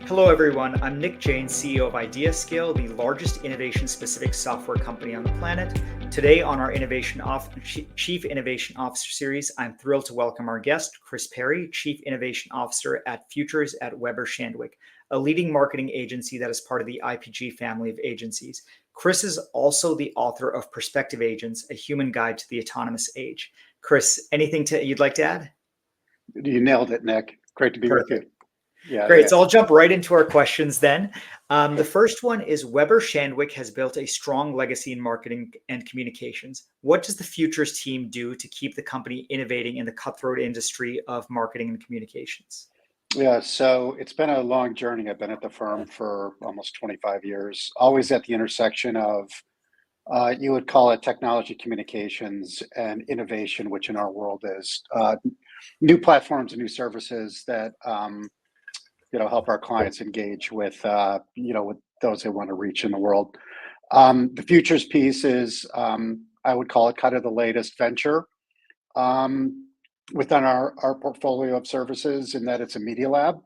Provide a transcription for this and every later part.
Hello, everyone. I'm Nick Jain, CEO of IdeaScale, the largest innovation-specific software company on the planet. Today, on our Chief Innovation Officer series, I'm thrilled to welcome our guest, Chris Perry, Chief Innovation Officer at Futures at Weber Shandwick, a leading marketing agency that is part of the IPG family of agencies. Chris is also the author of Perspective Agents, a human guide to the autonomous age. Chris, anything you'd like to add? You nailed it, Nick. Great to be with you. Yeah, Great. So I'll jump right into our questions then. The first one is Weber Shandwick has built a strong legacy in marketing and communications. What does the Futures team do to keep the company innovating in the cutthroat industry of marketing and communications? Yeah, so it's been a long journey. I've been at the firm for almost 25 years, always at the intersection of, you would call it technology communications and innovation, which in our world is new platforms and new services that help our clients engage with with those they want to reach in the world. The futures piece is I would call it kind of the latest venture within our portfolio of services, in that it's a media lab,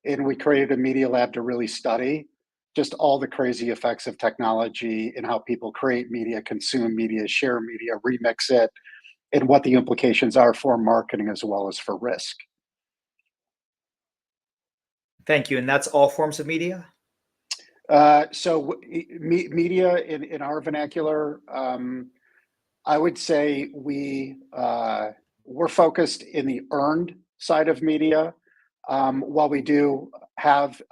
and we created a media lab to really study just all the crazy effects of technology and how people create media, consume media, share media, remix it, and what the implications are for marketing as well as for risk. Thank you. And that's all forms of media? Media in our vernacular, I would say we're focused in the earned side of media. While we do have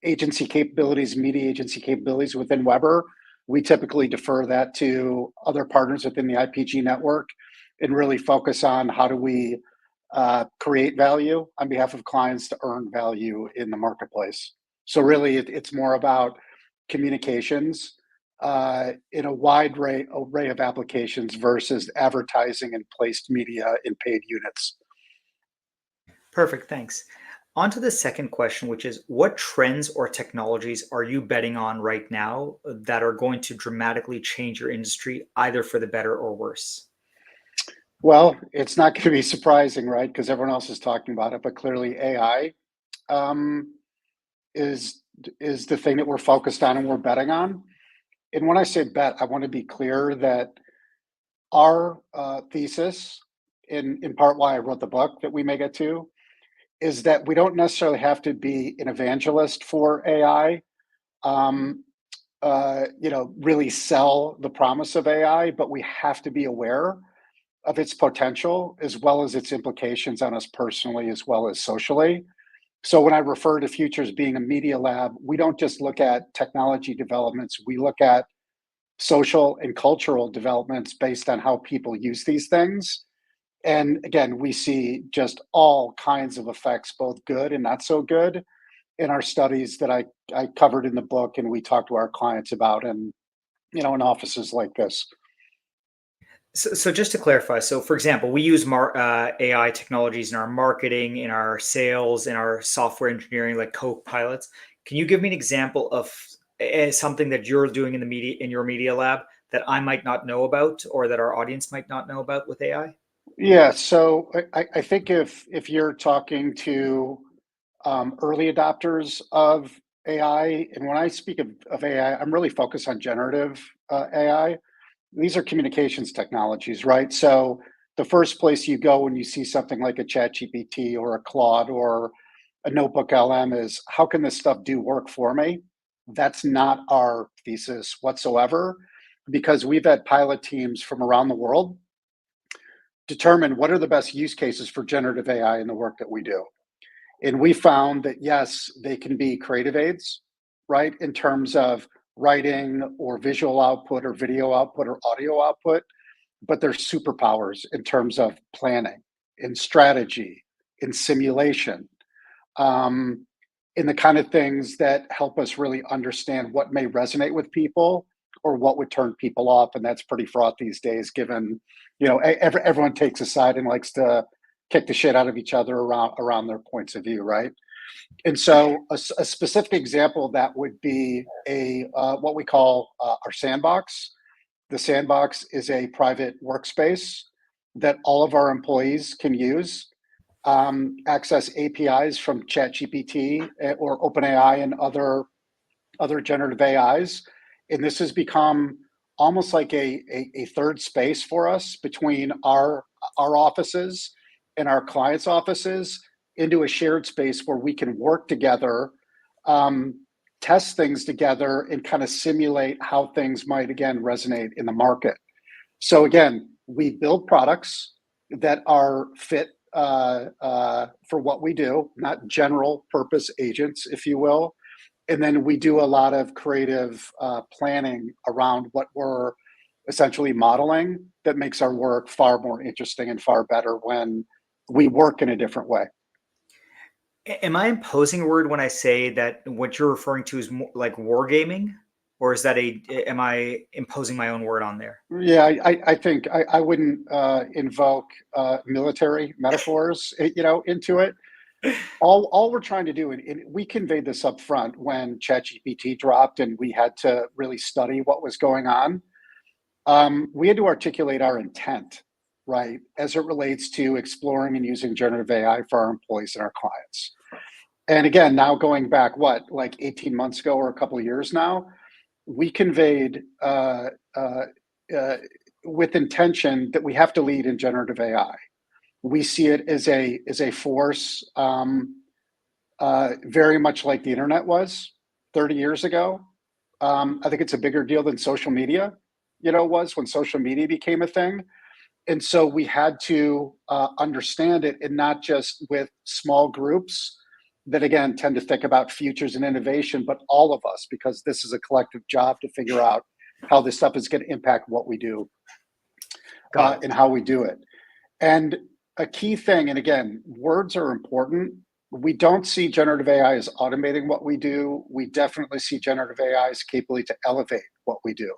agency capabilities, media agency capabilities within Weber, we typically defer that to other partners within the IPG network and really focus on how do we create value on behalf of clients to earn value in the marketplace. So really, it's more about communications in a wide array of applications versus advertising and placed media in paid units. Perfect. Thanks. On to the second question, which is what trends or technologies are you betting on right now that are going to dramatically change your industry, either for the better or worse? Well, it's not going to be surprising, right? Because everyone else is talking about it, but clearly AI is the thing that we're focused on and we're betting on. And when I say bet, I want to be clear that our thesis, in part why I wrote the book that we may get to, is that we don't necessarily have to be an evangelist for AI, really sell the promise of AI, but we have to be aware of its potential as well as its implications on us personally as well as socially. So when I refer to Futures being a media lab, we don't just look at technology developments, we look at social and cultural developments based on how people use these things. And again, we see just all kinds of effects, both good and not so good, in our studies that I covered in the book and we talk to our clients about in offices like this. So just to clarify, so for example, we use AI technologies in our marketing, in our sales, in our software engineering, like co-pilots. Can you give me an example of something that you're doing in your media lab that I might not know about, or that our audience might not know about with AI? Yeah, so I think if you're talking to early adopters of AI, and when I speak of AI, I'm really focused on generative AI. These are communications technologies, right? So the first place you go when you see something like a ChatGPT or a Claude or a Notebook LM is, how can this stuff do work for me? That's not our thesis whatsoever, because we've had pilot teams from around the world determine what are the best use cases for generative AI in the work that we do. And we found that, yes, they can be creative aids, right? In terms of writing or visual output or video output or audio output, but they're superpowers in terms of planning, in strategy, in simulation, in the kind of things that help us really understand what may resonate with people or what would turn people off. And that's pretty fraught these days, given, everyone takes a side and likes to kick the shit out of each other around their points of view, right? And so a specific example of that would be what we call our sandbox. The sandbox is a private workspace that all of our employees can use access APIs from ChatGPT or OpenAI and other generative AIs. And this has become almost like a third space for us between our offices and our clients' offices into a shared space where we can work together, test things together, and kind of simulate how things might, again, resonate in the market. So again, we build products that are fit for what we do, not general purpose agents, if you will. And then we do a lot of creative planning around what we're essentially modeling that makes our work far more interesting and far better when we work in a different way. Am I imposing a word when I say that what you're referring to is more like wargaming? Or is that am I imposing my own word on there? Yeah, I think I wouldn't invoke military metaphors, into it. All we're trying to do, and we conveyed this up front when ChatGPT dropped and we had to really study what was going on. We had to articulate our intent, right, as it relates to exploring and using generative AI for our employees and our clients. And again, now going back, like 18 months ago or a couple of years now, we conveyed with intention that we have to lead in generative AI. We see it as a force very much like the internet was 30 years ago. I think it's a bigger deal than social media, was when social media became a thing. And so we had to understand it, and not just with small groups that, again, tend to think about futures and innovation, but all of us, because this is a collective job to figure out how this stuff is going to impact what we do and how we do it. And a key thing, and again, words are important. We don't see generative AI as automating what we do. We definitely see generative AI as capable to elevate what we do,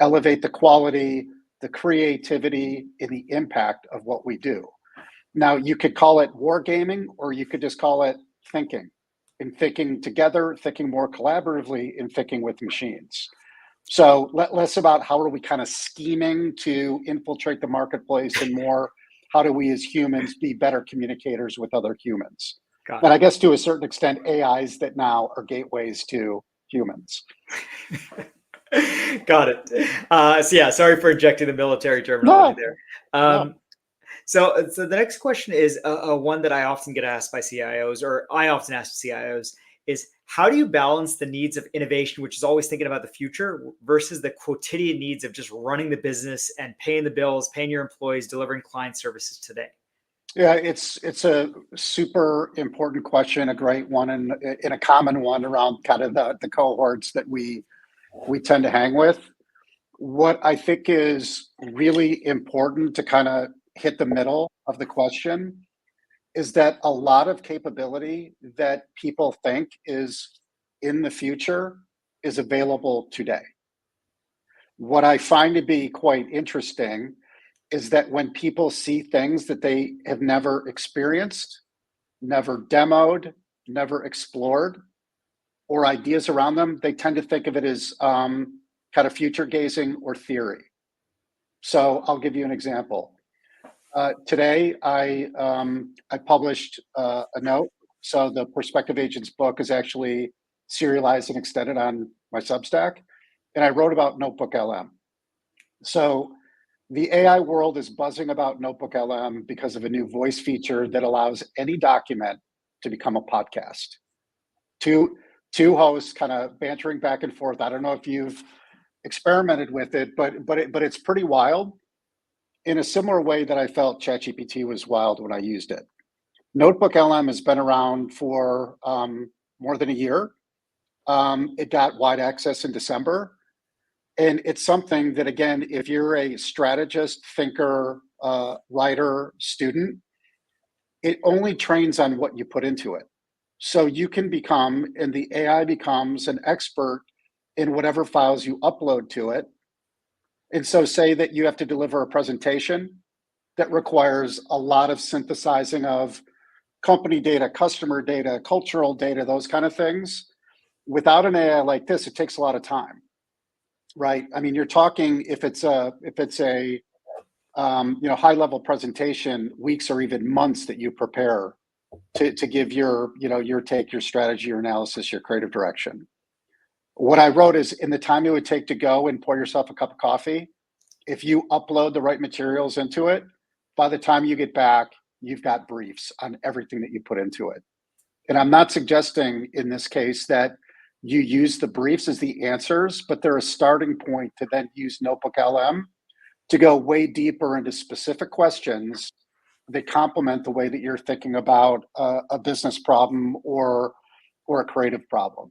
elevate the quality, the creativity, and the impact of what we do. Now, you could call it wargaming, or you could just call it thinking, and thinking together, thinking more collaboratively, and thinking with machines. So less about how are we kind of scheming to infiltrate the marketplace, and more how do we as humans be better communicators with other humans. And I guess to a certain extent, AIs that now are gateways to humans. Got it. So yeah, sorry for injecting the military terminology there. No. So the next question is one that I often get asked by CIOs, or I often ask CIOs, is how do you balance the needs of innovation, which is always thinking about the future, versus the quotidian needs of just running the business and paying the bills, paying your employees, delivering client services today? Yeah, it's a super important question, a great one, and a common one around kind of the cohorts that we tend to hang with. What I think is really important to kind of hit the middle of the question is that a lot of capability that people think is in the future is available today. What I find to be quite interesting is that when people see things that they have never experienced, never demoed, never explored, or ideas around them, they tend to think of it as kind of future gazing or theory. So I'll give you an example. Today, I published a note. So the Prospective Agents book is actually serialized and extended on my Substack. And I wrote about Notebook LM. So the AI world is buzzing about Notebook LM because of a new voice feature that allows any document to become a podcast. Two hosts kind of bantering back and forth. I don't know if you've experimented with it, but it's pretty wild, in a similar way that I felt ChatGPT was wild when I used it. Notebook LM has been around for more than a year. It got wide access in December. And it's something that, again, if you're a strategist, thinker, writer, student, it only trains on what you put into it. So you can become, and the AI becomes, an expert in whatever files you upload to it. And so say that you have to deliver a presentation that requires a lot of synthesizing of company data, customer data, cultural data, those kind of things. Without an AI like this, it takes a lot of time, right? I mean, you're talking, if it's a high level presentation, weeks or even months that you prepare to give your take, your strategy, your analysis, your creative direction. What I wrote is in the time it would take to go and pour yourself a cup of coffee, if you upload the right materials into it, by the time you get back, you've got briefs on everything that you put into it. And I'm not suggesting in this case that you use the briefs as the answers, but they're a starting point to then use Notebook LM to go way deeper into specific questions that complement the way that you're thinking about a business problem or a creative problem.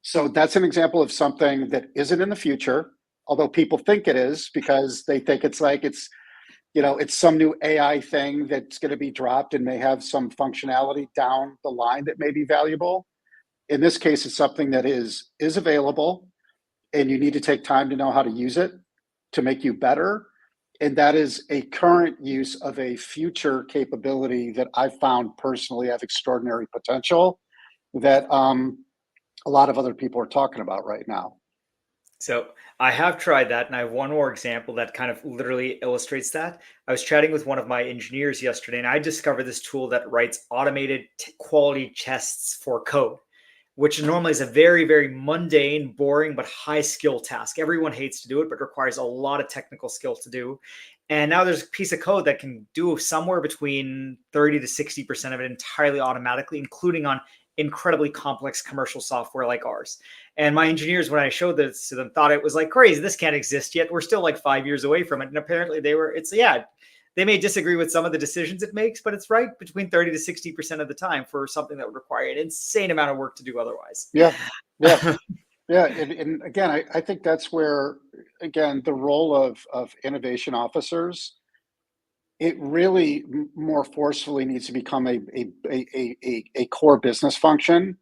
So that's an example of something that isn't in the future, although people think it is because they think it's some new AI thing that's going to be dropped and may have some functionality down the line that may be valuable. In this case, it's something that is available, and you need to take time to know how to use it to make you better. And that is a current use of a future capability that I found personally have extraordinary potential that a lot of other people are talking about right now. So I have tried that, and I have one more example that kind of literally illustrates that. I was chatting with one of my engineers yesterday, and I discovered this tool that writes automated quality tests for code, which normally is a very, very mundane, boring, but high skill task. Everyone hates to do it, but requires a lot of technical skill to do. And now there's a piece of code that can do somewhere between 30 to 60% of it entirely automatically, including on incredibly complex commercial software like ours. And my engineers, when I showed this to them, thought it was like crazy. This can't exist yet. We're still like 5 years away from it. And apparently they may disagree with some of the decisions it makes, but it's right between 30 to 60% of the time for something that would require an insane amount of work to do otherwise. Yeah, yeah, yeah. And again, I think that's where, again, the role of innovation officers, it really more forcefully needs to become a core business function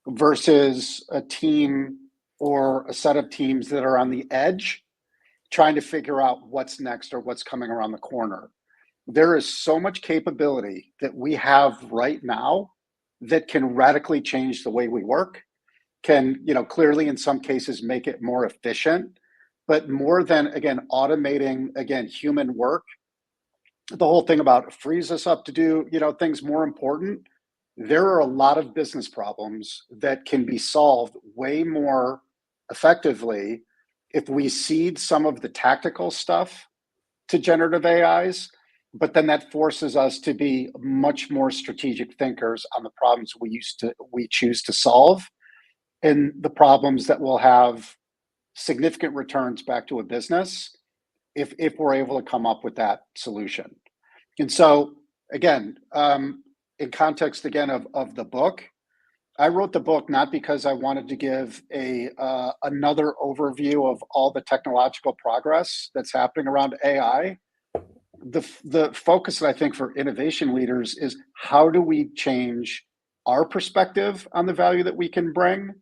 versus a team or a set of teams that are on the edge trying to figure out what's next or what's coming around the corner. There is so much capability that we have right now that can radically change the way we work, can, clearly in some cases make it more efficient, but more than, again, automating, again, human work, the whole thing about frees us up to do, things more important. There are a lot of business problems that can be solved way more effectively if we cede some of the tactical stuff to generative AIs, but then that forces us to be much more strategic thinkers on the problems we choose to solve, and the problems that will have significant returns back to a business if we're able to come up with that solution. And so again, in context again of the book, I wrote the book not because I wanted to give another overview of all the technological progress that's happening around AI. The focus that I think for innovation leaders is how do we change our perspective on the value that we can bring,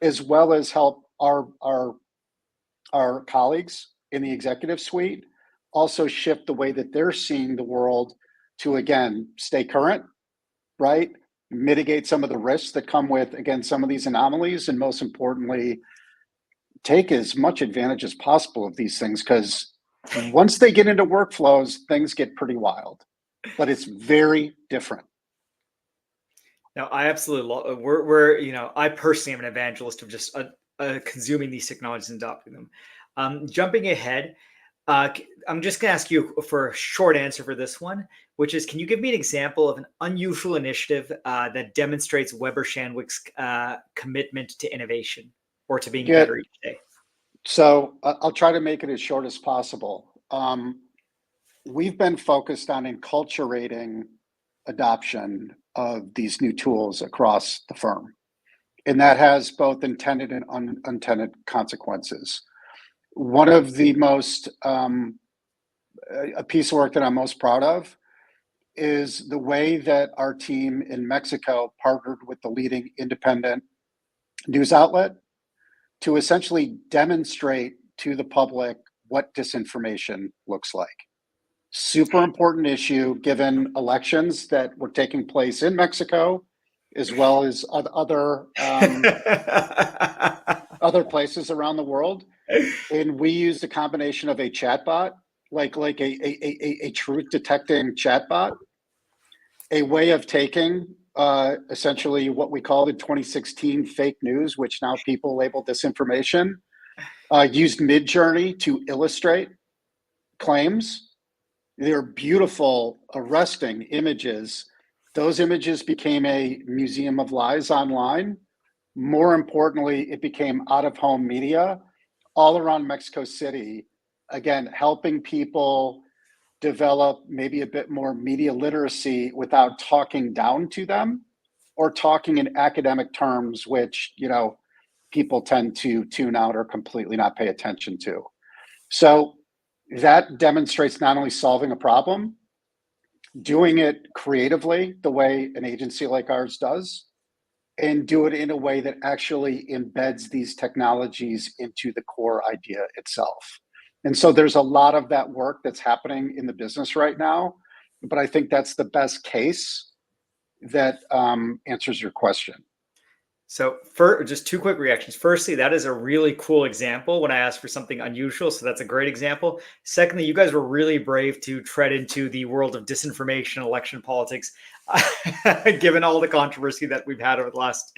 as well as help our colleagues in the executive suite also shift the way that they're seeing the world to, again, stay current, right? Mitigate some of the risks that come with, again, some of these anomalies, and most importantly, take as much advantage as possible of these things, because once they get into workflows, things get pretty wild, but it's very different. Now, I absolutely love, I personally am an evangelist of just consuming these technologies and adopting them. Jumping ahead, I'm just going to ask you for a short answer for this one, which is, can you give me an example of an unusual initiative that demonstrates Weber Shandwick's commitment to innovation or to being better each day? So I'll try to make it as short as possible. We've been focused on enculturating adoption of these new tools across the firm, and that has both intended and unintended consequences. One of the most, a piece of work that I'm most proud of is the way that our team in Mexico partnered with the leading independent news outlet to essentially demonstrate to the public what disinformation looks like. Super important issue given elections that were taking place in Mexico, as well as other other places around the world. And we used a combination of a chatbot like a truth detecting chatbot, a way of taking essentially what we called in 2016 fake news, which now people label disinformation, used Midjourney to illustrate claims. They're beautiful, arresting images. Those images became a museum of lies online. More importantly, it became out-of-home media all around Mexico City, again, helping people develop maybe a bit more media literacy without talking down to them or talking in academic terms, which, people tend to tune out or completely not pay attention to. So that demonstrates not only solving a problem, doing it creatively the way an agency like ours does, and do it in a way that actually embeds these technologies into the core idea itself. And so there's a lot of that work that's happening in the business right now, but I think that's the best case that answers your question. So, for just two quick reactions. Firstly, that is a really cool example when I asked for something unusual. So that's a great example. Secondly, you guys were really brave to tread into the world of disinformation, election politics, given all the controversy that we've had over the last,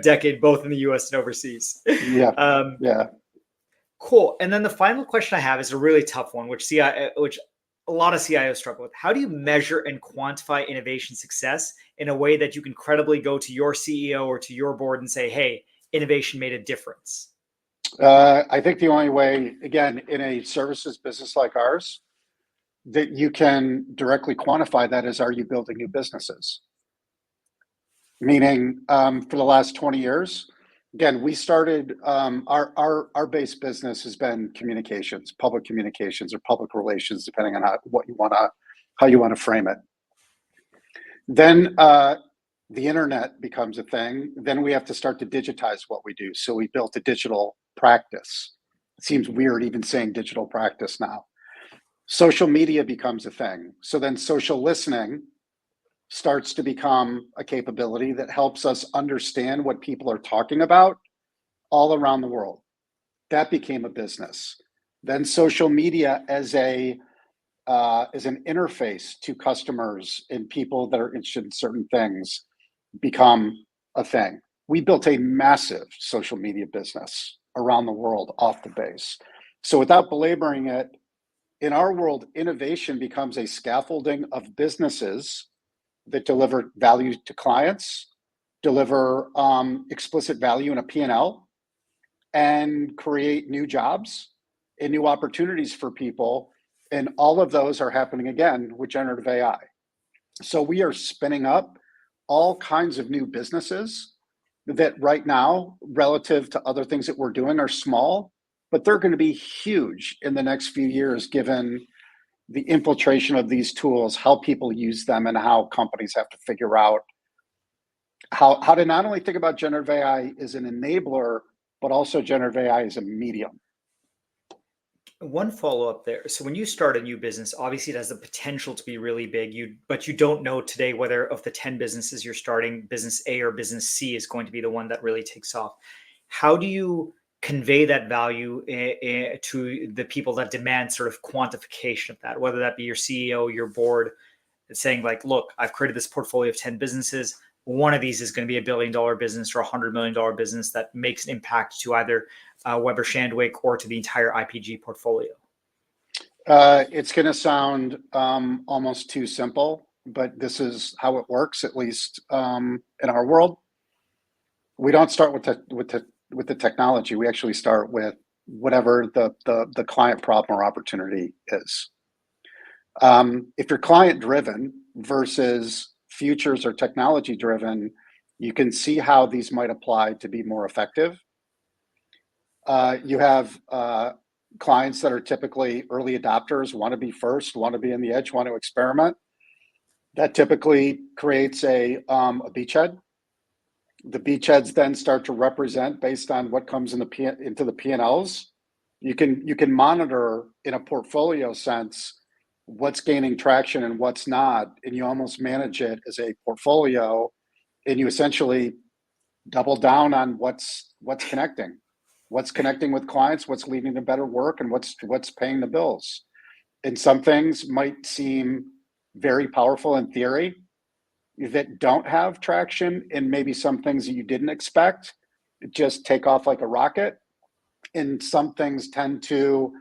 decade, both in the U.S. and overseas. Yeah, Um, yeah. Cool. And then the final question I have is a really tough one, which a lot of CIOs struggle with. How do you measure and quantify innovation success in a way that you can credibly go to your CEO or to your board and say, "Hey, innovation made a difference"? I think the only way, again, in a services business like ours, that you can directly quantify that is, are you building new businesses? Meaning, for the last 20 years, again, we started, our base business has been communications, public communications or public relations, depending on how you wanna frame it. Then, the internet becomes a thing. Then we have to start to digitize what we do. So we built a digital practice. It seems weird even saying digital practice now. Social media becomes a thing. So then social listening starts to become a capability that helps us understand what people are talking about all around the world. That became a business. Then social media as an interface to customers and people that are interested in certain things become a thing. We built a massive social media business around the world off the base. So without belaboring it, in our world, innovation becomes a scaffolding of businesses that deliver value to clients, deliver explicit value in a P&L, and create new jobs and new opportunities for people. And all of those are happening again with generative AI. So we are spinning up all kinds of new businesses that right now, relative to other things that we're doing, are small, but they're going to be huge in the next few years, given the infiltration of these tools, how people use them, and how companies have to figure out how to not only think about generative AI as an enabler, but also generative AI as a medium. One follow-up there. So when you start a new business, obviously it has the potential to be really big. But you don't know today whether of the 10 businesses you're starting, business A or business C is going to be the one that really takes off. How do you convey that value to the people that demand sort of quantification of that, whether that be your CEO, your board, saying like, look, I've created this portfolio of 10 businesses. One of these is going to be $1 billion business or $100 million business that makes an impact to either Weber Shandwick or to the entire IPG portfolio? It's going to sound almost too simple, but this is how it works, at least in our world. We don't start with the technology. We actually start with whatever the client problem or opportunity is. If you're client driven versus futures or technology driven, you can see how these might apply to be more effective. You have clients that are typically early adopters, want to be first, want to be in the edge, want to experiment. That typically creates a beachhead. The beachheads then start to represent based on what comes into the P&Ls. You can monitor in a portfolio sense what's gaining traction and what's not, and you almost manage it as a portfolio, and you essentially double down on what's connecting with clients, what's leading to better work, and what's paying the bills. And some things might seem very powerful in theory that don't have traction, and maybe some things that you didn't expect just take off like a rocket. And some things tend to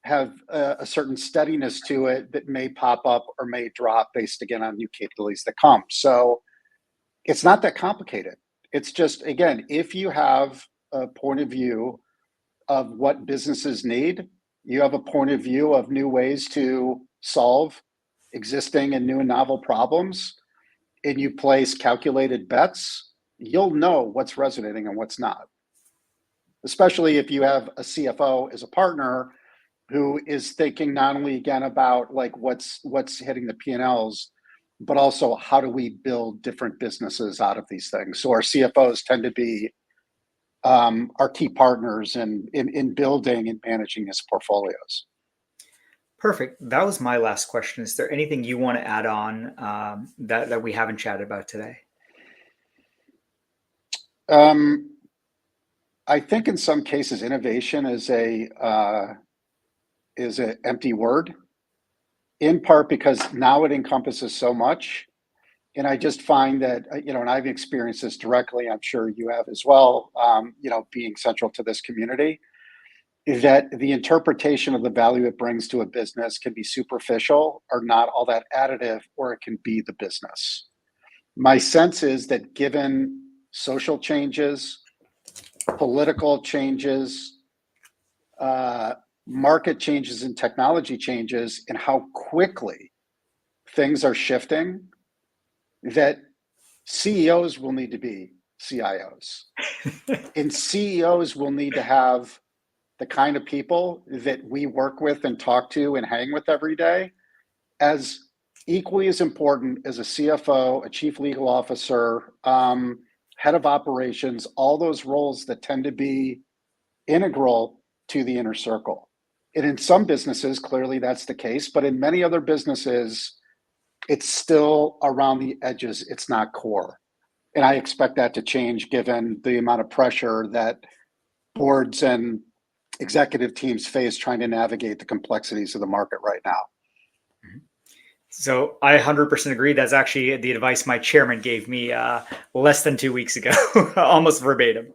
have a certain steadiness to it that may pop up or may drop based again on new capabilities that come. So it's not that complicated. It's just, again, if you have a point of view of what businesses need, you have a point of view of new ways to solve existing and new and novel problems, and you place calculated bets, you'll know what's resonating and what's not. Especially if you have a CFO as a partner who is thinking not only again about like what's hitting the P&Ls, but also how do we build different businesses out of these things. So our CFOs tend to be our key partners in building and managing these portfolios. Perfect. That was my last question. Is there anything you want to add on that we haven't chatted about today? I think in some cases, innovation is an empty word, in part because now it encompasses so much. And I just find that, and I've experienced this directly, I'm sure you have as well, being central to this community, is that the interpretation of the value it brings to a business can be superficial or not all that additive, or it can be the business. My sense is that given social changes, political changes, market changes and technology changes, and how quickly things are shifting, that CEOs will need to be CIOs. And CEOs will need to have the kind of people that we work with and talk to and hang with every day as equally as important as a CFO, a chief legal officer, head of operations, all those roles that tend to be integral to the inner circle. And in some businesses, clearly that's the case, but in many other businesses, it's still around the edges, it's not core. And I expect that to change given the amount of pressure that boards and executive teams face trying to navigate the complexities of the market right now. So I 100% agree. That's actually the advice my chairman gave me less than 2 weeks ago, almost verbatim.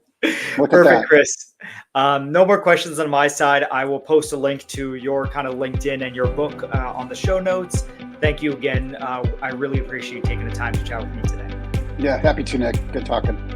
Perfect, Chris. No more questions on my side. I will post a link to your kind of LinkedIn and your book on the show notes. Thank you again. I really appreciate you taking the time to chat with me today. Yeah, happy to, Nick. Good talking.